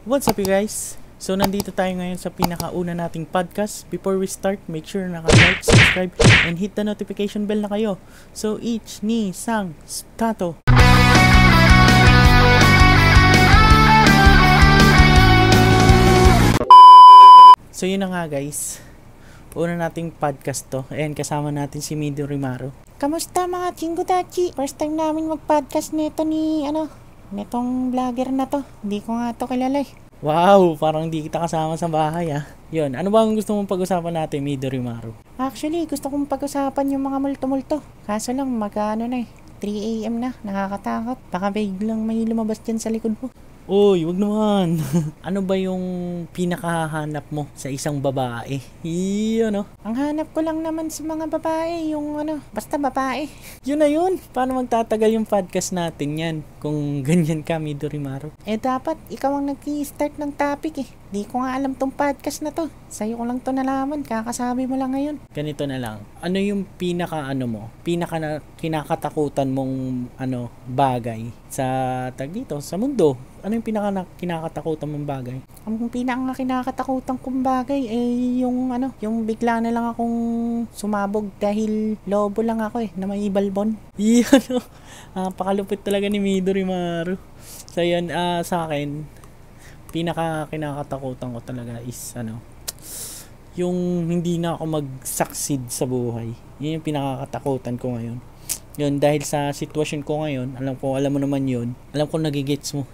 What's up you guys? So nandito tayo ngayon sa pinakauna nating podcast. Before we start, make sure naka-like, subscribe, and hit the notification bell na kayo. So ich, ni, sang, tato. So yun na nga guys. Una nating podcast to. Ayan, kasama natin si Mido Rimaro. Kamusta mga Chingodachi? First time namin mag-podcast nito netong vlogger na to. Hindi ko nga to kilala eh. Wow, parang di kita kasama sa bahay ah. Yun, ano ba ang gusto mong pag-usapan natin, Mido Rimaro? Actually, gusto kong pag-usapan yung mga multo-multo. Kaso lang, 3 AM na, nakakatakot. Baka biglang may lumabas dyan sa likod mo. Uy, wag naman. Ano ba yung pinakahanap mo sa isang babae? Iyon, no? Ang hanap ko lang naman sa mga babae, basta babae. Yun na yun. Paano magtatagal yung podcast natin yan kung ganyan ka, Mido Rimaro? Dapat ikaw ang nag-i-start ng topic eh. Di ko nga alam tong podcast na to. Sa'yo ko lang to nalaman, kakasabi mo lang ngayon. Ganito na lang. Ano yung pinaka kinakatakutan mong bagay sa dito, sa mundo? Ano yung kinakatakutan mong bagay? Ang kinakatakutan kong bagay yung bigla na lang akong sumabog dahil lobo lang ako na may balbon. Iyan, pakalupit talaga ni Mido Rimaro. So yun, sa akin, kinakatakutan ko talaga is yung hindi na ako mag-succeed sa buhay. Yun yung pinakatakutan ko ngayon. Yun, dahil sa sitwasyon ko ngayon, alam mo naman yun. Alam ko nagigets mo.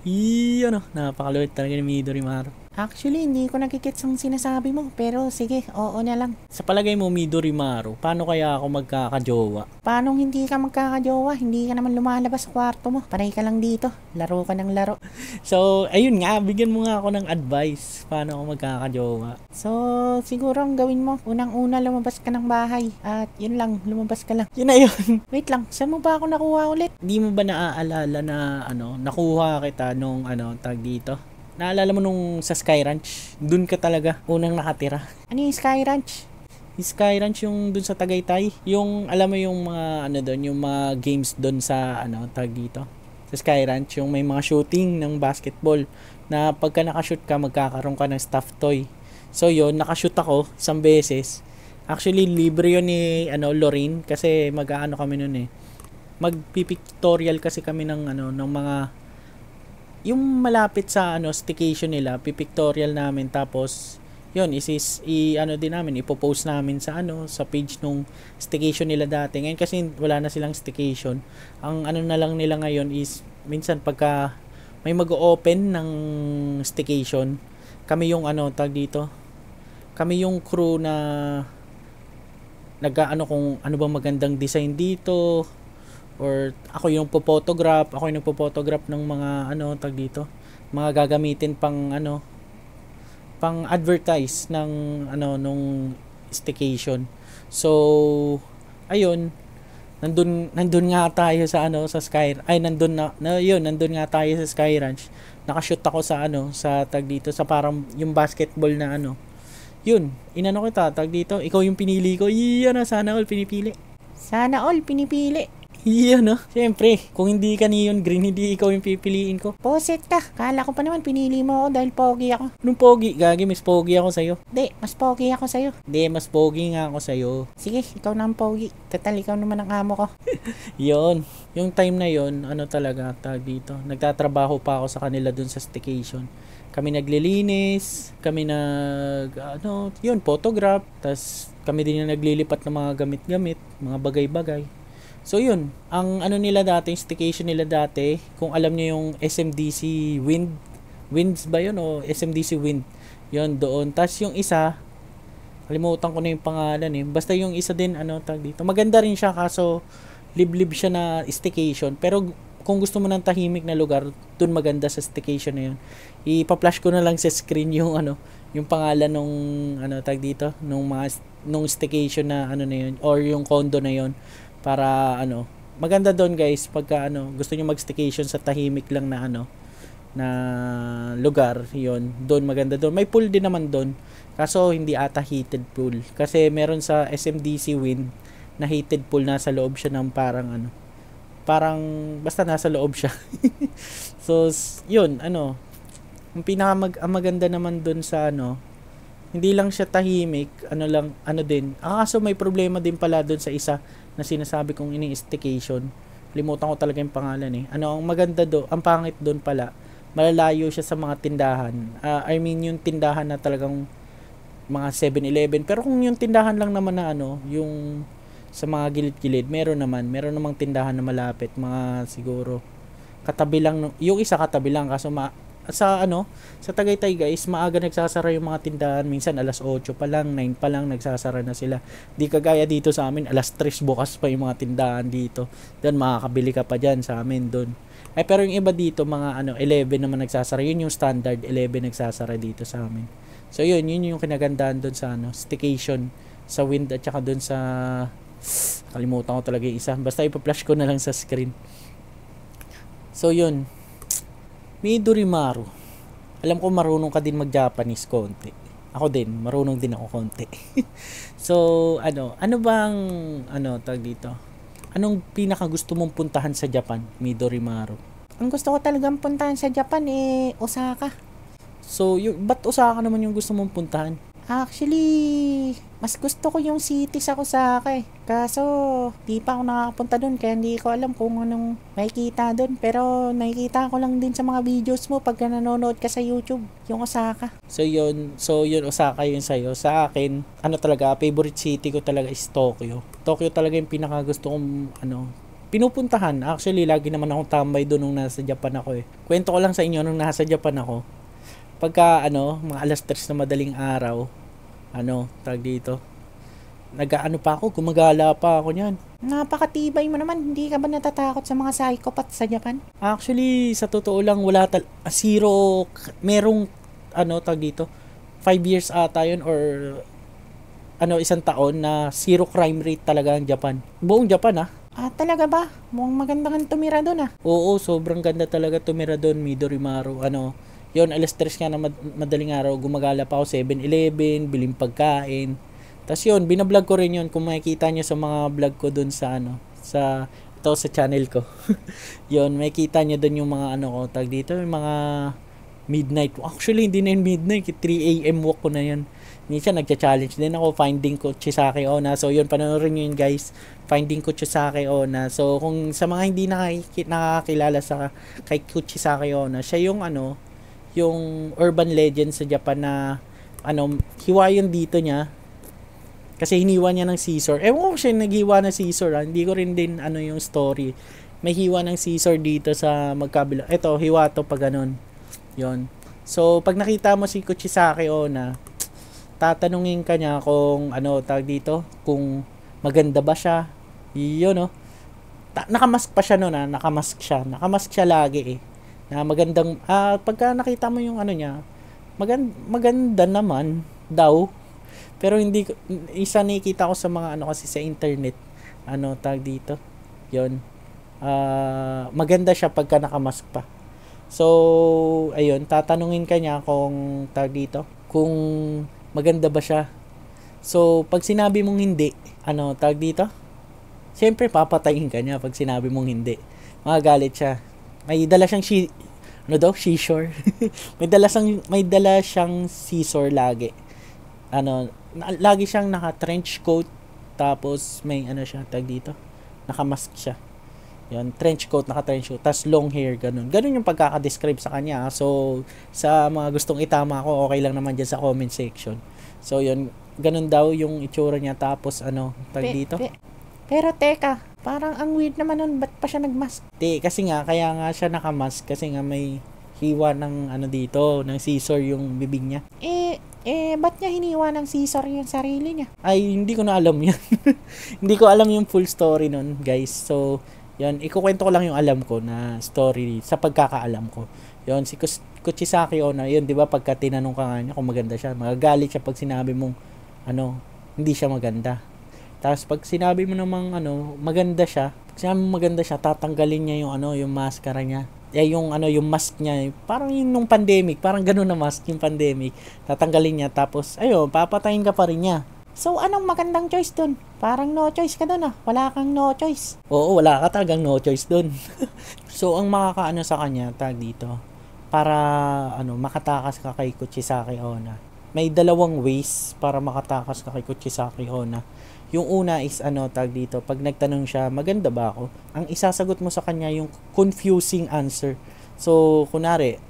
Napakaluwit talaga ni Mido Rimaro. Actually, hindi ko nagigets ang sinasabi mo. Pero sige, oo na lang. Sa palagay mo, Mido Rimaro, paano kaya ako magkakajowa? Paano hindi ka magkakajowa? Hindi ka naman lumalabas sa kwarto mo. Panay ka lang dito. Laro ka ng laro. So, ayun nga, bigyan mo nga ako ng advice. Paano ako magkakajowa? So, siguro ang gawin mo, unang-una lumabas ka ng bahay. At yun lang, lumabas ka lang. Yun na yun. Wait lang, saan mo ba ako nakuha ulit? Di mo ba naaalala na nakuha kita nung tag dito? Naalala mo nung sa Sky Ranch? Dun ka talaga unang nakatira. Ano yung Sky Ranch? Yung Sky Ranch yung dun sa Tagaytay. Yung alam mo yung mga doon, yung mga games dun sa tag dito. Sa Sky Ranch yung may mga shooting ng basketball na pagka nakashoot ka magkakaroon ka ng stuffed toy. So yun, nakashoot ako isang beses. Actually libre yun ni Lorraine kasi kami noon eh. Magpipictorial kasi kami ng ng mga yung malapit sa staycation nila, pipictorial namin tapos yun din namin ipopost namin sa sa page nung staycation nila dati. Ngayon kasi wala na silang staycation. Ang na lang nila ngayon is minsan pagka may mag-o-open ng staycation, kami yung tag dito. Kami yung crew na kung ano bang magandang design dito, or ako yung nagpo-photograph ng mga tag dito, mga gagamitin pang advertise ng nung staycation. So ayun, nandun nga tayo sa nandun nga tayo sa Sky Ranch. Nakashoot ako sa sa tag dito, sa parang yung basketball na yun, kita tag dito, ikaw yung pinili ko. Sana all pinipili. Siyempre, kung hindi ka Neon Green, hindi ikaw yung pipiliin ko. Poset ka. Kala ko pa naman pinili mo ako dahil pogi ako. Anong pogi? Gagi, mas pogi ako sa'yo. Hindi, mas pogi ako sa'yo. Hindi, mas pogi nga ako sa'yo. Sige, ikaw na ang pogi. Total, ikaw naman ang amo ko. Yon. Yung time na yon, talaga, tag dito. Nagtatrabaho pa ako sa kanila dun sa staycation. Kami naglilinis, kami photograph, tas kami din yung naglilipat ng mga gamit-gamit, mga bagay-bagay. So yun, ang nila dati, yung staycation nila dati, kung alam niyo yung SMDC Winds ba yun o SMDC Wind? Yun doon. Tapos yung isa, kalimutan ko na yung pangalan eh. Basta yung isa din tag dito. Maganda rin siya kaso liblib siya na staycation. Pero kung gusto mo ng tahimik na lugar, dun maganda sa staycation na yun. Ipa-flash ko na lang sa screen yung yung pangalan nung tag dito, nung staycation na na yun, or yung condo na yun. Para maganda doon guys pagka gusto niyo mag-staycation sa tahimik lang na na lugar, yon doon maganda doon. May pool din naman doon. Kaso hindi ata heated pool kasi meron sa SMDC Wind na heated pool, nasa loob siya ng parang basta nasa loob siya. So yun, Ang maganda naman dun sa ano, hindi lang siya tahimik, ano din. Kaso may problema din pala dun sa isa na sinasabi kong ini-staycation. Limutan ko talaga yung pangalan eh. Ang maganda do, ang pangit doon pala, malalayo siya sa mga tindahan. I mean yung tindahan na talagang mga 7-Eleven. Pero kung yung tindahan lang naman na yung sa mga gilid-gilid, meron namang tindahan na malapit, mga siguro katabi lang, yung isa katabi lang kaso sa Tagaytay guys, maaga nagsasara yung mga tindahan. Minsan alas 8 pa lang, 9 pa lang nagsasara na sila. Di kagaya dito sa amin, alas 3 bukas pa yung mga tindahan dito. Doon makakabili ka pa dyan sa amin doon. Pero yung iba dito, mga 11 naman nagsasara. Yun yung standard, 11 nagsasara dito sa amin. So yun yung kinagandaan doon sa staycation sa Wind at saka doon sa kalimutan ko talaga yung isa. Basta ipa-flash ko na lang sa screen. So yun, Midorimaru. Alam ko marunong ka din mag-Japanese konti. Ako din, marunong din ako konti. So, ano bang, tag dito? Anong pinaka gusto mong puntahan sa Japan, Midorimaru? Ang gusto ko talagang puntahan sa Japan Osaka. So, ba't Osaka naman yung gusto mong puntahan? Actually, mas gusto ko yung city sa Osaka Kaso, di pa ako nakakapunta doon kaya hindi ko alam kung anong makikita doon. Pero nakikita ko lang din sa mga videos mo pagka nanonood ka sa YouTube, yung Osaka. So yun Osaka yun sa'yo. Sa akin, talaga, favorite city ko talaga is Tokyo. Tokyo talaga yung pinaka gusto kong, pinupuntahan. Actually, lagi naman akong tambay doon nung nasa Japan ako Kwento ko lang sa inyo nung nasa Japan ako. Pagka mga alas 3 na madaling araw, tag dito, pa ako, gumagala pa ako niyan. Napakatibay mo naman, hindi ka ba natatakot sa mga psychopath sa Japan? Actually, sa totoo lang, wala zero, merong, tag dito, 5 years ata yun or, isang taon na zero crime rate talaga ang Japan. Buong Japan talaga ba? Mukhang maganda kang tumira doon Oo, sobrang ganda talaga tumira doon, Midorimaru, yun, alas 3 nga na madaling araw, gumagala pa ako 7-Eleven, biling pagkain. Tapos yun, binablog ko rin yun. Kung makikita nyo sa mga vlog ko dun sa sa channel ko. Yun, makikita nyo dun yung mga tag dito, yung mga midnight. Actually, hindi na yung midnight, 3 AM walk ko na yun. Minsan, nagcha-challenge din ako, Finding Kuchisake Onna. So yun, panoorin nyo yun guys, Finding Kuchisake Onna. So kung sa mga hindi nakakilala sa kay Kuchisake Onna, siya yung yung urban legend sa Japan na hiwa yung dito niya kasi hiniwa niya ng scissor. Ewan ko siya naghiwa ng scissor hindi ko rin din yung story. May hiwa ng scissor dito sa magkabila. Ito, hiwa to pag ganun. Yon. So pag nakita mo si Kuchisake Onna, tatanungin ka niya kung tag dito, kung maganda ba siya. Yun nakamask pa siya noon nakamask siya lagi na magandang pagka nakita mo yung niya, maganda naman daw, pero hindi isa nakikita ko sa mga kasi sa internet tag dito yon, maganda siya pagka nakamask pa. So ayun, tatanungin ka niya kung tag dito, kung maganda ba siya. So pag sinabi mong hindi, tag dito, siyempre papatayin ka niya. Pag sinabi mong hindi, magagalit siya. May dala siyang scissor. may dala siyang scissor lagi. Lagi siyang naka trench coat, tapos may siya tag dito, naka-mask siya. Yan, trench coat, naka trench coat, tas long hair, ganun yung pagkaka-describe sa kanya. So sa mga gustong itama ko, okay lang naman diyan sa comment section. So yun, ganun daw yung itsura niya. Tapos tag dito. Pero teka, parang ang weird naman nun, ba't pa siya nagmask? Kasi nga, kaya nga siya nakamask kasi nga may hiwa ng dito, ng scissor yung bibig niya. Ba't niya hiniwa ng scissor yung sarili niya? Ay, hindi ko na alam yan. Hindi ko alam yung full story nun, guys. So, yun, ikukwento ko lang yung alam ko na story sa pagkakaalam ko. Yun, si Kuchisake Onna, yun, di ba, pagka tinanong ka nga niya kung maganda siya, magagalit siya pag sinabi mong, hindi siya maganda. Tapos pag sinabi mo namang maganda siya, tatanggalin niya yung maskara niya. Yung mask niya, parang yung nung pandemic, parang gano'n na mask yung pandemic. Tatanggalin niya, tapos papatayin ka pa rin niya. So anong magandang choice dun? Parang no choice ka dun Wala kang no choice. Oo, wala ka talagang no choice dun. So ang makakaano sa kanya, tag dito, para makatakas ka kay Kuchisake Onna. May dalawang ways para makatakas ka kay Kuchisake Onna. Yung una is tag dito, pag nagtanong siya, maganda ba ako? Ang isasagot mo sa kanya yung confusing answer. So, kunwari,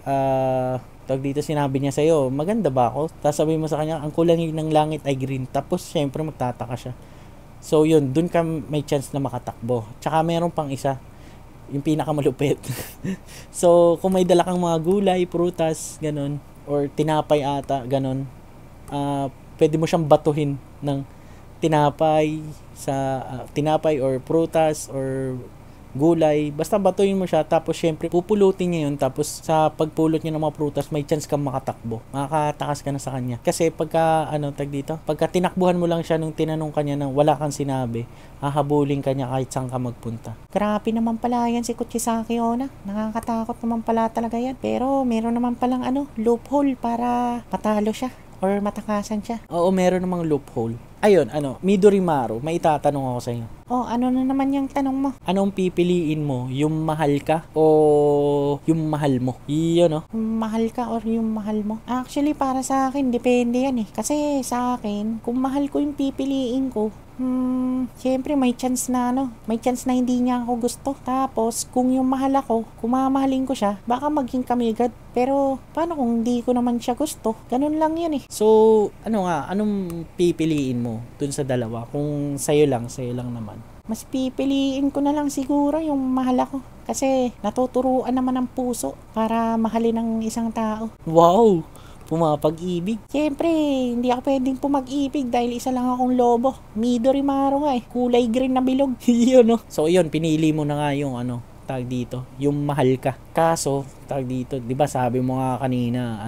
tag dito sinabi niya sa'yo, maganda ba ako? Tapos sabihin mo sa kanya, ang kulay ng langit ay green. Tapos, syempre, magtataka siya. So, yun, dun ka may chance na makatakbo. Tsaka, meron pang isa, yung pinakamalupit. So, kung may dala kang mga gulay, prutas, ganun, or tinapay ata, ganun, pwede mo siyang batuhin ng tinapay or prutas or gulay, basta batuin mo siya, tapos syempre pupulutin niya yun, tapos sa pagpulot niya ng mga prutas may chance kang makatakbo, makakatakas ka na sa kanya. Kasi pagka pagka tinakbuhan mo lang siya nung tinanong kanya nang wala kang sinabi, hahabulin ka niya kahit saan ka magpunta. Grabe naman pala yan si Kuchisake Onna. Nakakatakot naman pala talaga yan. Pero meron naman palang loophole para matalo siya or matakasan siya. Oo, meron namang loophole. Ayun, Midorimaru, may itatanong ako sa inyo. Ano na naman yung tanong mo? Anong pipiliin mo? Yung mahal ka o yung mahal mo? Iyon, Mahal ka or yung mahal mo? Actually, para sa akin, depende yan eh. Kasi sa akin, kung mahal ko yung pipiliin ko, siyempre may chance na hindi niya ako gusto. Tapos, kung yung mahal ako, kung mamahalin ko siya, baka maging kami agad. Pero, paano kung hindi ko naman siya gusto? Ganun lang yan eh. So, anong pipiliin mo dun sa dalawa? Kung sa'yo lang naman. Mas pipiliin ko na lang siguro yung mahal ako. Kasi, natuturuan naman ng puso para mahalin ng isang tao. Wow! Pumapag-ibig. Siyempre, hindi ako pwedeng pumag-ibig dahil isa lang akong lobo. Midorimaru nga eh. Kulay green na bilog. Yun, So, yun, pinili mo na nga yung tag dito, yung mahal ka. Kaso, tag dito, 'di ba sabi mo nga kanina,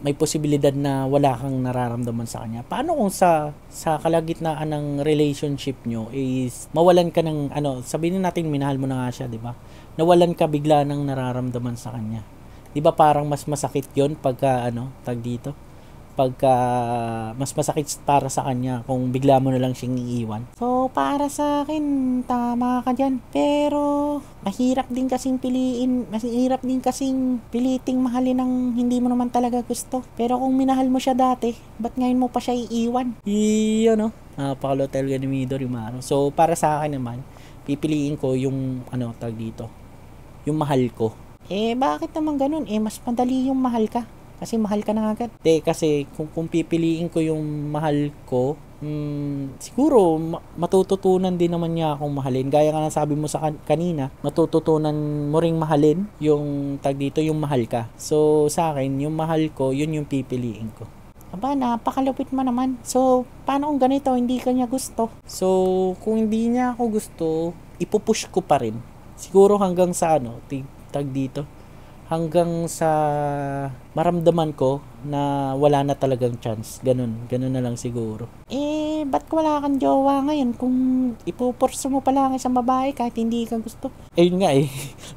may posibilidad na wala kang nararamdaman sa kanya. Paano kung sa kalagitnaan ng relationship nyo is mawalan ka ng sabihin natin minahal mo na nga siya, 'di ba? Nawalan ka bigla ng nararamdaman sa kanya. 'Di ba parang mas masakit 'yon pagka tag dito? Pagka mas masakit para sa kanya kung bigla mo na lang siyang iiwan. So, para sa akin, tama ka dyan. Pero, mahirap din kasing piliting mahalin ng hindi mo naman talaga gusto. Pero kung minahal mo siya dati, ba't ngayon mo pa siya iiwan? Napakalo talaga ni Midorimaru. So, para sa akin naman, pipiliin ko yung tag dito, yung mahal ko. Bakit naman ganun? Mas madali yung mahal ka. Kasi mahal ka na agad. Kasi kung pipiliin ko yung mahal ko, siguro matututunan din naman niya akong mahalin. Gaya nga sabi mo sa kanina, matututunan mo ring mahalin yung tag dito, yung mahal ka. So sa akin, yung mahal ko, yun yung pipiliin ko. Aba, napakalupit mo naman. So, paano kung ganito, hindi ka niya gusto? So, kung hindi niya ako gusto, ipupush ko pa rin. Siguro hanggang sa tag dito, hanggang sa maramdaman ko na wala na talagang chance. Ganun na lang siguro. Ba't wala kang jowa ngayon kung ipupurso mo pala ang isang babae kahit hindi ka gusto? Ayun nga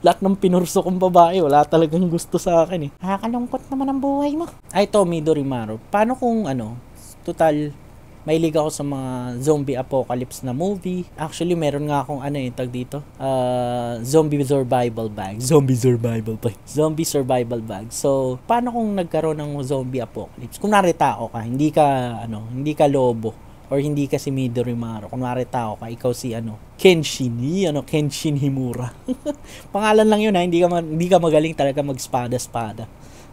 lahat ng pinurso kong babae, wala talagang gusto sa akin Nakakalungkot naman ang buhay mo. Ay, to Midorimaru, paano kung total, mahilig ako sa mga zombie apocalypse na movie. Actually, meron nga akong tag dito. Zombie survival bag. So, paano kung nagkaroon ng zombie apocalypse? Kung tao ka, hindi ka lobo or hindi ka si Midorimaru. Kung tao ka, ikaw si Kenshin Himura. Pangalan lang yun hindi ka magaling talaga mag-espada.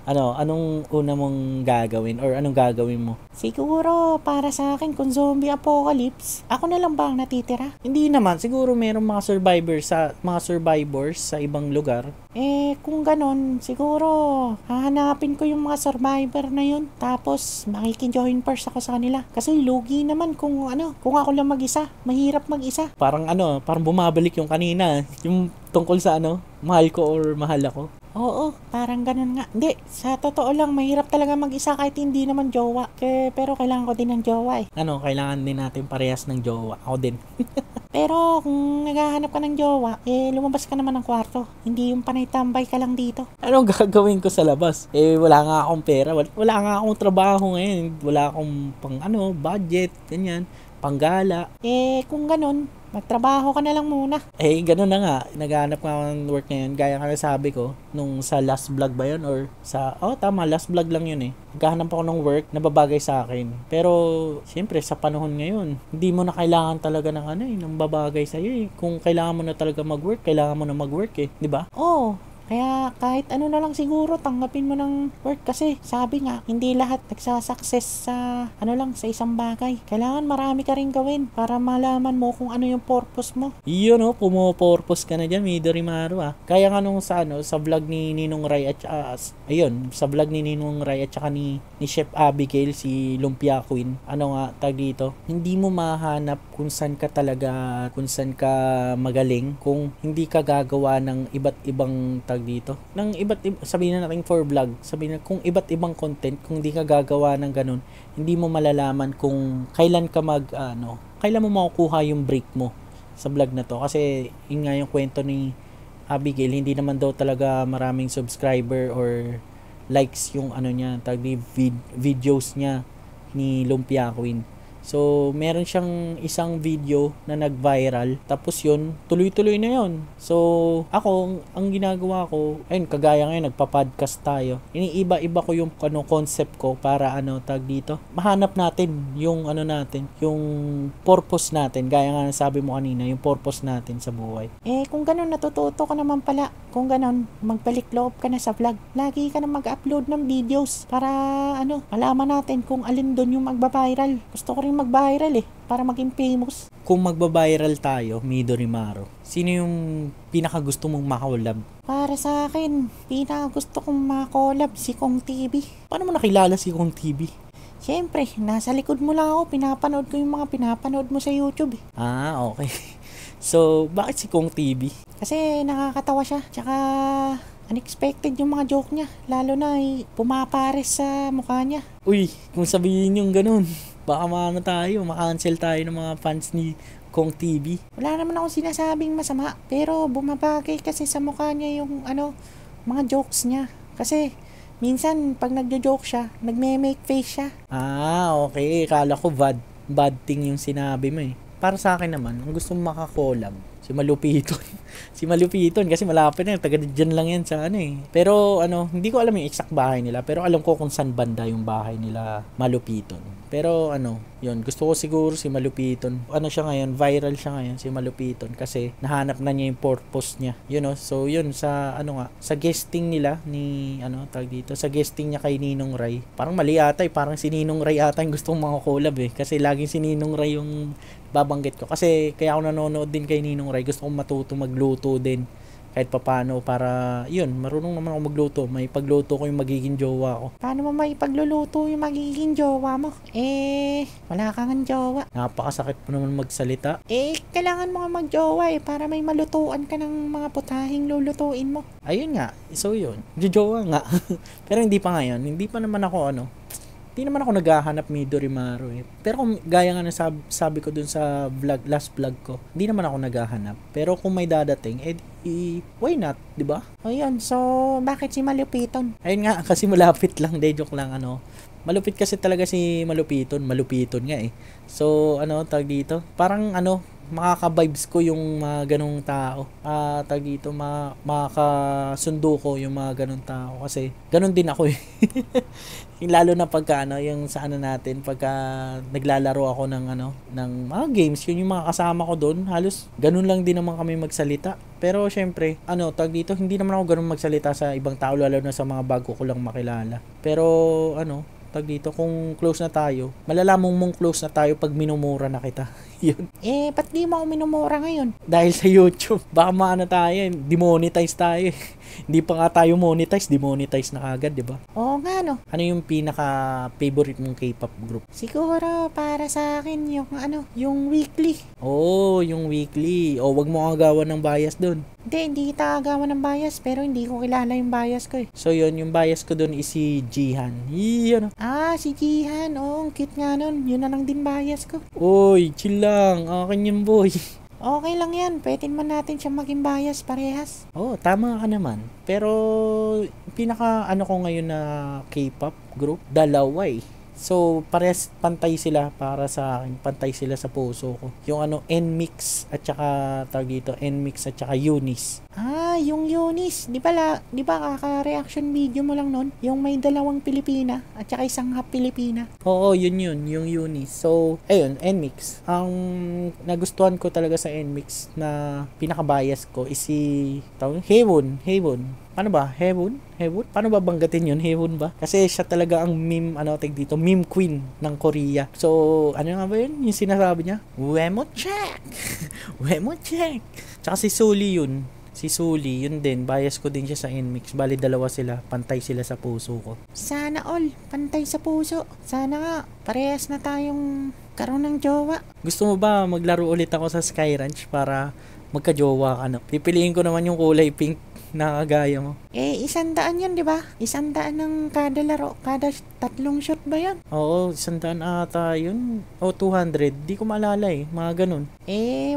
Anong una mong gagawin or anong gagawin mo? Siguro, para sa akin, kung zombie apocalypse, ako na lang ba ang natitira? Hindi naman. Siguro merong mga survivors sa ibang lugar. Kung ganon, siguro, hahanapin ko yung mga survivor na yun. Tapos, makikijoin first ako sa kanila. Kasi lugi naman kung ako lang mag-isa. Mahirap mag-isa. Parang bumabalik yung kanina. Yung tungkol sa mahal ko or mahal ako. Oo, parang ganun nga. Hindi, sa totoo lang, mahirap talaga mag-isa kahit hindi naman jowa. Pero kailangan ko din ng jowa Kailangan din natin parehas ng jowa. Ako din. Pero kung naghahanap ka ng jowa, lumabas ka naman ng kwarto. Hindi yung panay tambay ka lang dito. Anong gagawin ko sa labas? Wala nga akong pera. Wala nga akong trabaho ngayon. Wala akong budget, ganyan, panggala. Kung ganun, Magtrabaho ka na lang muna. Eh, ganun na nga. Naghahanap nga ako ng work ngayon. Gaya nga sabi ko, nung sa last vlog ba yun? Or sa, tama, last vlog lang yun eh. Naghahanap ako ng work na babagay sa akin. Pero, siyempre, sa panahon ngayon, hindi mo na kailangan talaga ng ng babagay sa'yo eh. Kung kailangan mo na talaga mag-work, kailangan mo na mag-work eh. Di ba? Oo. Kaya kahit ano na lang siguro tanggapin mo ng work kasi sabi nga hindi lahat nagsasucess sa sa isang bagay. Kailangan marami ka rin gawin para malaman mo kung ano yung purpose mo. Yun pumopurpose ka na dyan, Midorimaru Kaya nga nung sa vlog ni Ninong Ray at sa vlog ni Ninong Ray at saka ni Chef Abigail, si Lumpia Queen, tag dito, hindi mo mahanap kung saan ka magaling kung hindi ka gagawa ng iba't ibang dito ng sabihin na natin for vlog, sabihin na kung iba't ibang content, kung hindi ka gagawa ng ganun, hindi mo malalaman kung kailan ka kailan mo makukuha yung break mo sa vlog na to. Kasi yun nga yung kwento ni Abigail, hindi naman daw talaga maraming subscriber or likes yung niya, videos niya ni Lumpia Queen. So, meron siyang isang video na nag-viral. Tapos yun, tuloy-tuloy na yun. So, ako, ang ginagawa ko, kagaya ngayon, nagpa-podcast tayo. Iniiba-iba ko yung concept ko para dito. Mahanap natin yung yung purpose natin. Gaya nga sabi mo kanina, yung purpose natin sa buhay. Kung ganun, natututo ka naman pala. Kung ganun, magbalik loob ka na sa vlog. Lagi ka na mag-upload ng videos para malaman natin kung alin doon yung magba-viral. Gusto ko rin mag-viral para maging famous. Kung magba-viral tayo, Midorimaru, sino yung pinaka gusto mong makolab? Para sa akin, pinaka gusto kong makolab si Kong TV. Paano mo nakilala si Kong TV? Siyempre, nasa likod mo lang ako, pinapanood ko yung mga pinapanood mo sa YouTube okay. So, bakit si Kong TV? Kasi nakakatawa siya, tsaka unexpected yung mga joke niya, lalo na pumapares sa mukha niya. Uy, kung sabihin yung ganun, baka makancel tayo ng mga fans ni Kong TV. Wala naman ako sinasabing masama, pero bumabagay kasi sa mukha niya yung mga jokes niya. Kasi minsan pag nagjo-joke siya, nagme-make face siya. Okay. Kala ko bad thing yung sinabi mo eh. Para sa akin naman, ang gusto mong makakolab, si Malupiton. Si Malupiton kasi malapit na, taga dyan lang yan sa Pero hindi ko alam yung exact bahay nila, pero alam ko kung saan banda yung bahay nila Malupiton. Pero yun, gusto ko siguro si Malupiton. Siya ngayon, viral siya ngayon si Malupiton kasi nahanap na niya yung purpose niya. So yun sa sa guesting nila ni sa guesting niya kay Ninong Ray. Parang mali ata parang si Ninong Ray ata yung gustong mga collab kasi laging si Ninong Ray yung babanggit ko. Kasi kaya ako nanonood din kay Ninong Ray, gusto kong matuto magluto din kahit papano para yun, marunong naman ako magluto. May pagluto ko yung magiging jowa ko. Paano mo may pagluluto yung magiging jowa mo? Wala kang jowa. Napakasakit po naman magsalita. Kailangan mo nga magjowa para may malutuan ka ng mga putahing lulutuin mo. Ayun nga, so yun, jowa nga. Pero hindi pa ngayon, hindi pa naman ako hindi naman ako naghahanap Midorimaru Pero kung gaya nga sabi ko dun sa last vlog ko, hindi naman ako naghahanap. Pero kung may dadating, why not, di ba? Ayun, so bakit si Malupiton? Ayun nga, kasi malapit lang, joke lang Malupit kasi talaga si Malupiton nga So, tag dito? Parang makaka-vibes ko yung mga ganong tao. Makakasundo ko yung mga ganong tao kasi ganon din ako Lalo na pagka yung sa natin, pagka naglalaro ako ng mga games, yun yung mga kasama ko doon, halos ganun lang din naman kami magsalita. Pero syempre, hindi naman ako ganun magsalita sa ibang tao, lalo na sa mga bago ko lang makilala. Pero kung close na tayo, malalaman mong close na tayo pag minumura na kita. Yun. Ba't di mo ako minumura ngayon? Dahil sa YouTube, baka tayo, demonetize tayo. Hindi pa nga tayo demonetize na kagad, di ba? Oo nga Ano yung pinaka-favorite mong K-pop group? Siguro para sa akin yung Weekly. Yung Weekly. Wag mo agawan ng bias doon. Hindi kita agawan ng bias, pero hindi ko kilala yung bias ko So yun, yung bias ko doon is si Jihan. Yun. Si Jihan. Ang cute nga nun. Yun na lang din bias ko. Oy, chill lang. Akin yun, boy. Okay lang yan. Pwede man natin siya maging bias parehas. Tama ka naman. Pero pinaka ko ngayon na K-pop group, dalawa So, parehas pantay sila para sa akin. Pantay sila sa puso ko. Yung ano, NMIX at saka tawag dito, NMIX at saka Eunice. Yung Eunice. Di ba kaka-reaction video mo lang nun? Yung may 2 Pilipina at saka isang half Pilipina. Oo, yun, yung Eunice. So, ayun, NMIX. Ang nagustuhan ko talaga sa NMIX na pinaka-bias ko is si Haewon. Paano ba? Haewon? Paano ba banggatin yun? Haewon ba? Kasi siya talaga ang meme queen ng Korea. So, ano nga ba yun? Yung sinasabi niya? Wemocheck! Wemocheck! Tsaka si Sully yun. Si Sully, yun din. Bias ko din siya sa NMIX. Bali, 2 sila. Pantay sila sa puso ko. Sana all. Pantay sa puso. Sana nga. Parehas na tayong karoon ng jowa. Gusto mo ba maglaro ulit ako sa Sky Ranch para magka-jowa ka na? Pipiliin ko naman yung kulay pink na kagaya mo. 100 yun, di ba? 100 ng kada laro. Kada 3 shot ba yun? Oo, 100 ata yun. O 200. Di ko maalala Mga ganun.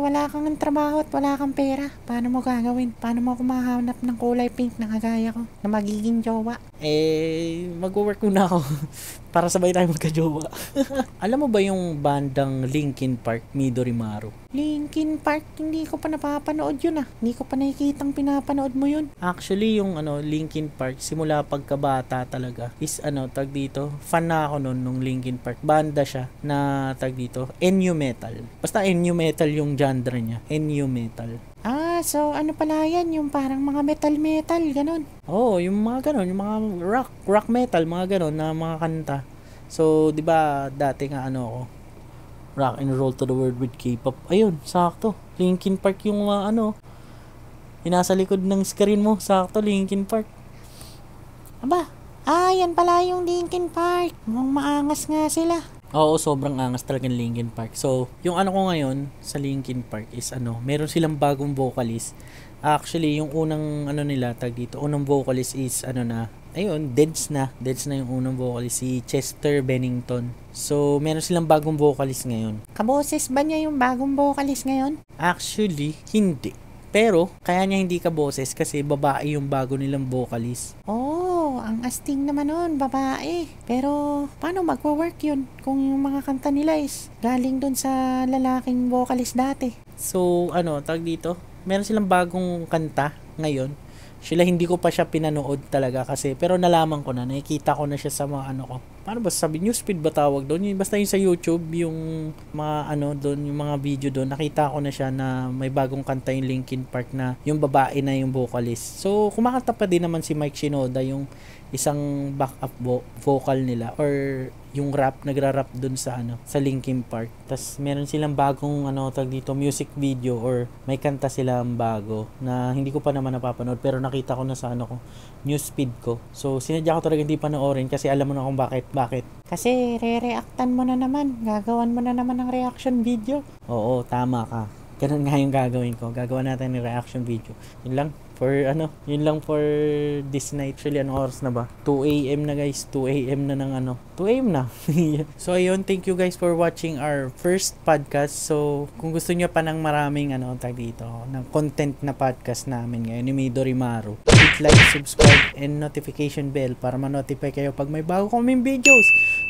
Wala kang trabaho at wala kang pera. Paano mo gagawin? Paano mo kumahanap ng kulay pink na kagaya ko? Na magiging jowa? Mag-work muna ako. Para sabay tayo magka-jowa. Alam mo ba yung bandang Linkin Park, Midori Maru? Linkin Park, hindi ko pa napapanood yun Hindi ko pa nakikitang pinapanood mo yun. Actually, yung Linkin Park, simula pagkabata talaga, is tag dito, fan na ako nung Linkin Park. Banda siya na tag dito, NU Metal. Basta NU Metal yung genre niya. NU Metal. So ano pala yan? Yung parang mga metal, ganun. Oo, yung mga ganun, yung mga rock metal, mga ganun na mga kanta. So, di ba dati nga rock and roll to the world with K-pop. Ayun, sakto. Linkin Park yung yung nasa likod ng screen mo. Sakto, Linkin Park. Aba, yan pala yung Linkin Park. Mukhang maangas nga sila. Oo, sobrang angas talaga ng Linkin Park. So, yung ko ngayon sa Linkin Park is meron silang bagong vocalist. Actually, yung unang nila tag dito, unang vocalist is Deads na yung unang vocalist, si Chester Bennington. So, meron silang bagong vocalist ngayon. Kaboses ba niya yung bagong vocalist ngayon? Actually, hindi. Pero, kaya niya hindi kaboses kasi babae yung bago nilang vocalist. Ang astig naman nun, babae. Pero, paano magwa-work yun kung yung mga kanta nila is galing dun sa lalaking vocalist dati? So, tag dito, meron silang bagong kanta ngayon. Sila hindi ko pa siya pinanood talaga kasi, pero nalaman ko na, nakikita ko na siya sa mga ko. Paano ba sabi? Newsfeed ba tawag doon? Basta yung sa YouTube, yung mga doon, yung mga video doon, nakita ko na siya na may bagong kanta yung Linkin Park na yung babae na yung vocalist. So, kumakanta pa din naman si Mike Shinoda, yung isang backup vocal nila or yung nagra-rap dun sa Linkin Park. Tas meron silang bagong tag dito music video or may kanta silang bago na hindi ko pa naman napapanood pero nakita ko na sa newsfeed ko. So sinadya ko talaga hindi panoorin kasi alam mo na kung bakit. Kasi re-reactan mo na naman, gagawan mo na naman ng reaction video. Oo, tama ka. Ganun nga yung gagawin ko. Gagawa natin ng reaction video. Yun lang for this night. Actually, anong oras na ba? 2 AM na guys. 2 AM na ng 2 AM na. So, ayun. Thank you guys for watching our first podcast. So, kung gusto nyo pa ng maraming tag dito, ng content na podcast namin ngayon ni Midori Maru, hit like, subscribe, and notification bell para ma-notify kayo pag may bago kaming videos.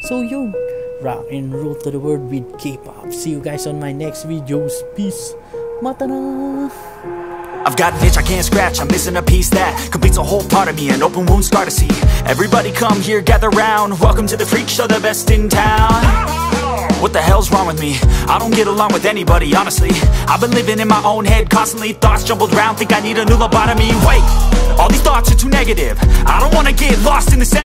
So, yun. Rock and roll to the world with K-pop. See you guys on my next videos. Peace. Mata na. I've got an itch I can't scratch, I'm missing a piece that completes a whole part of me, an open wound scar to see. Everybody come here, gather round, welcome to the freak show, the best in town. What the hell's wrong with me? I don't get along with anybody, honestly. I've been living in my own head constantly, thoughts jumbled round, think I need a new lobotomy. Wait, all these thoughts are too negative, I don't wanna get lost in the